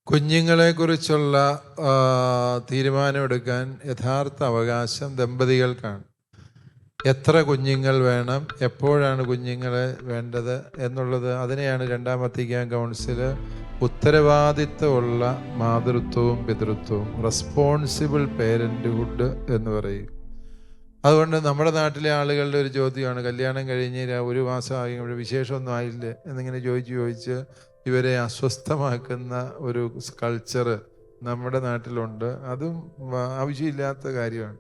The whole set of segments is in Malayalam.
കുഞ്ഞുങ്ങളെക്കുറിച്ചുള്ള തീരുമാനമെടുക്കാൻ യഥാർത്ഥ അവകാശം ദമ്പതികൾക്കാണ്. എത്ര കുഞ്ഞുങ്ങൾ വേണം, എപ്പോഴാണ് കുഞ്ഞുങ്ങളെ വേണ്ടത് എന്നുള്ളത്, അതിനെയാണ് രണ്ടാം വത്തിക്കാൻ കൗൺസിൽ ഉത്തരവാദിത്വമുള്ള മാതൃത്വവും പിതൃത്വവും, റെസ്പോൺസിബിൾ പേരൻറ്ഹുഡ് എന്ന് പറയും. അതുകൊണ്ട് നമ്മുടെ നാട്ടിലെ ആളുകളുടെ ഒരു ചോദ്യമാണ്, കല്യാണം കഴിഞ്ഞ് 1 മാസമായി വിശേഷമൊന്നും ആയില്ലേ എന്നിങ്ങനെ ചോദിച്ച് ഇവരെ അസ്വസ്ഥമാക്കുന്ന ഒരു കൾച്ചർ നമ്മുടെ നാട്ടിലുണ്ട്. അതും ആവശ്യമില്ലാത്ത കാര്യമാണ്.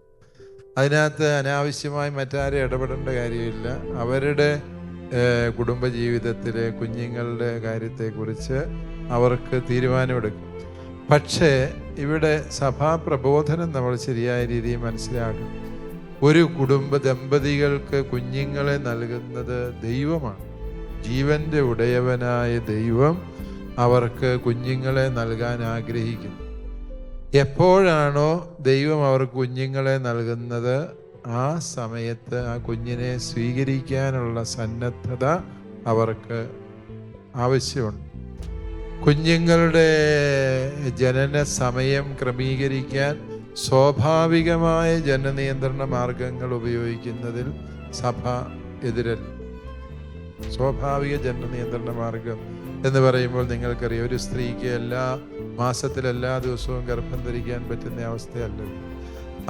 അതിനകത്ത് അനാവശ്യമായി മറ്റാരും ഇടപെടേണ്ട കാര്യമില്ല. അവരുടെ കുടുംബജീവിതത്തിലെ കുഞ്ഞുങ്ങളുടെ കാര്യത്തെക്കുറിച്ച് അവർക്ക് തീരുമാനമെടുക്കും. പക്ഷേ ഇവിടെ സഭാ പ്രബോധനം നമ്മൾ ശരിയായ രീതിയിൽ മനസ്സിലാക്കണം. ഒരു കുടുംബ ദമ്പതികൾക്ക് കുഞ്ഞുങ്ങളെ നൽകുന്നത് ദൈവമാണ്. ജീവന്റെ ഉടയവനായ ദൈവം അവർക്ക് കുഞ്ഞുങ്ങളെ നൽകാൻ ആഗ്രഹിക്കുന്നു. എപ്പോഴാണോ ദൈവം അവർക്ക് കുഞ്ഞുങ്ങളെ നൽകുന്നത്, ആ സമയത്ത് ആ കുഞ്ഞിനെ സ്വീകരിക്കാനുള്ള സന്നദ്ധത അവർക്ക് ആവശ്യമുണ്ട്. കുഞ്ഞുങ്ങളുടെ ജനന സമയം ക്രമീകരിക്കാൻ സ്വാഭാവികമായ ജനനിയന്ത്രണ മാർഗങ്ങൾ ഉപയോഗിക്കുന്നതിൽ സഭ എതിരല്ല. സ്വാഭാവിക ജനനിയന്ത്രണ മാർഗം എന്ന് പറയുമ്പോൾ നിങ്ങൾക്കറിയാം, ഒരു സ്ത്രീക്ക് മാസത്തിലെല്ലാ ദിവസവും ഗർഭം ധരിക്കാൻ പറ്റുന്ന അവസ്ഥയല്ല.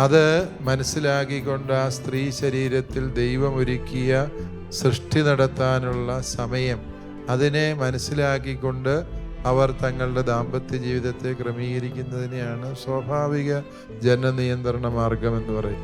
അത് മനസ്സിലാക്കിക്കൊണ്ട് ആ സ്ത്രീ ശരീരത്തിൽ ദൈവം ഒരുക്കിയ സൃഷ്ടി നടത്താനുള്ള സമയം, അതിനെ മനസ്സിലാക്കിക്കൊണ്ട് അവർ തങ്ങളുടെ ദാമ്പത്യ ജീവിതത്തെ ക്രമീകരിക്കുന്നതിനെയാണ് സ്വാഭാവിക ജനനിയന്ത്രണ മാർഗം എന്ന് പറയും.